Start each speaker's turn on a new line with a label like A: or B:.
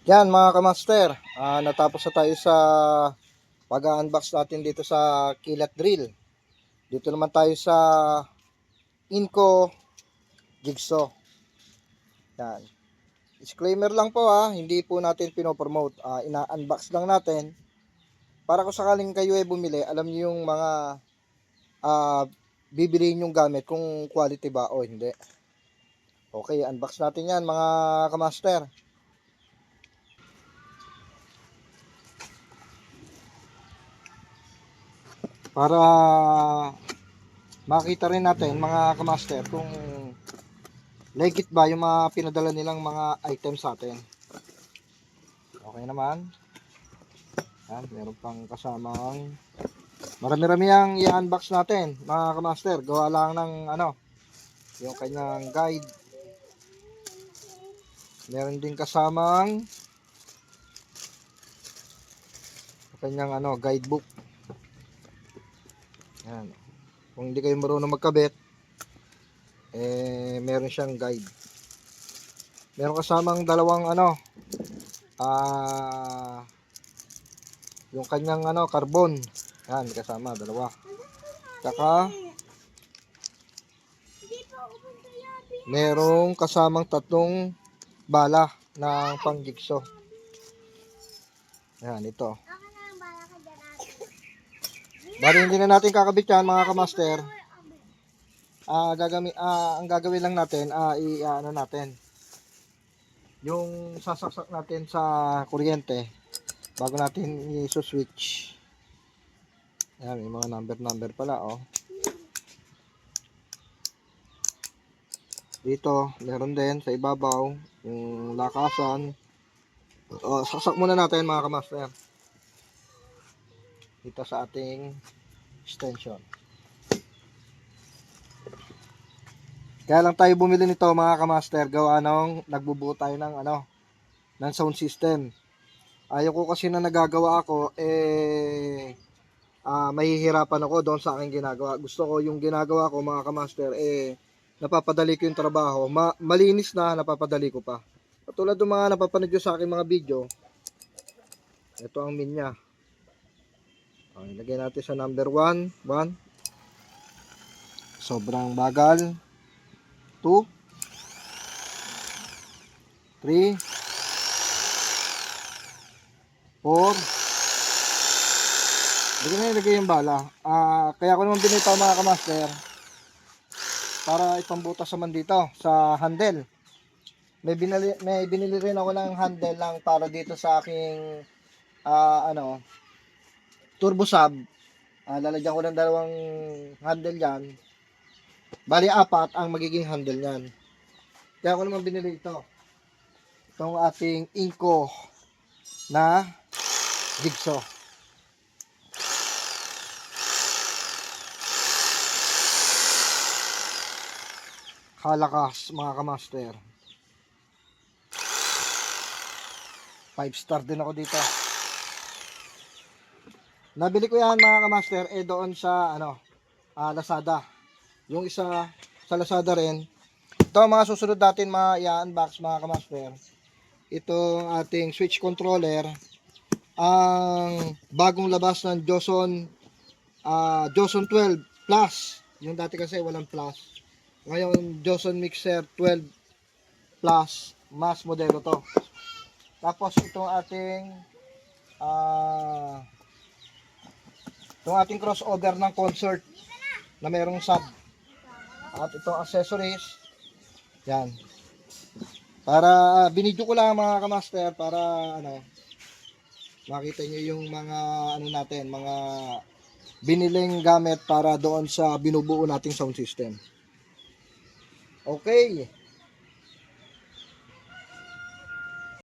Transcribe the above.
A: Yan mga kamaster, natapos na tayo sa pag-unbox natin dito sa Kilat Drill. Dito naman tayo sa Inco Jigsaw. Yan. Disclaimer lang po hindi po natin pinopromote. Ina-unbox lang natin para kung sakaling kayo ay bumili, alam niyo yung mga bibiliin yung gamit kung quality ba o hindi. Okay, unbox natin yan mga kamaster. Para makita rin natin mga kamaster kung legit ba yung mga pinadala nilang mga items sa atin. Okay naman. Yan, meron pang kasamang marami-rami ang i-unbox natin mga kamaster. Gawa lang ng yung kanyang guide. Meron din kasamang kanyang guidebook. Yan. Kung hindi kayo marunong magkabit, meron siyang guide. Meron kasamang dalawang yung kanyang carbon. Yan, kasama dalawa. Saka merong kasamang tatlong bala ng pang-jigsaw. Yan, ito. Bali hindi na natin kakabit yan mga kamaster. Ang gagawin lang natin natin yung sasaksak natin sa kuryente bago natin i-switch. Ayan, may mga number pala dito meron din sa ibabaw yung lakasan. Saksak muna natin mga kamaster dito sa ating extension. Kaya lang tayo bumili nito mga kamaster, gawa nung nagbubuo tayo ng ng sound system. Ayaw ko kasi na nagagawa ako mahihirapan ako doon sa aking ginagawa. Gusto ko yung ginagawa ko mga kamaster napapadali ko yung trabaho. Malinis na, napapadali ko pa. Katulad ng mga napapanood nyo sa aking mga video, ito ang min niya. Ilagay natin sa number 1. Sobrang bagal. 2, 3, 4. Ilagay yung bala. Kaya ko naman binito mga kamaster para ipambutas naman dito sa handle. May binili rin ako ng handle lang para dito sa aking turbo sub. Lalagyan ko ng dalawang handle yan. Bali 4 ang magiging handle yan. Kaya ko naman binili ito. Itong ating Inco na jigsaw. Kalakas mga kamaster. 5-star din ako dito. Nabili ko yan mga kamaster doon sa Lazada. Yung isa sa Lazada rin. Ito ang mga susunod natin i-unbox mga kamaster. Ito ating switch controller. Ang bagong labas ng Joson 12 Plus. Yung dati kasi walang Plus. Ngayon Joson Mixer 12 Plus. Mas modelo to. Tapos itong ating crossover ng concert na mayroong sub. At itong accessories. Yan. Para binidyo ko lang mga kamaster para makita nyo yung mga natin, mga biniling gamit para doon sa binubuo nating sound system. Okay.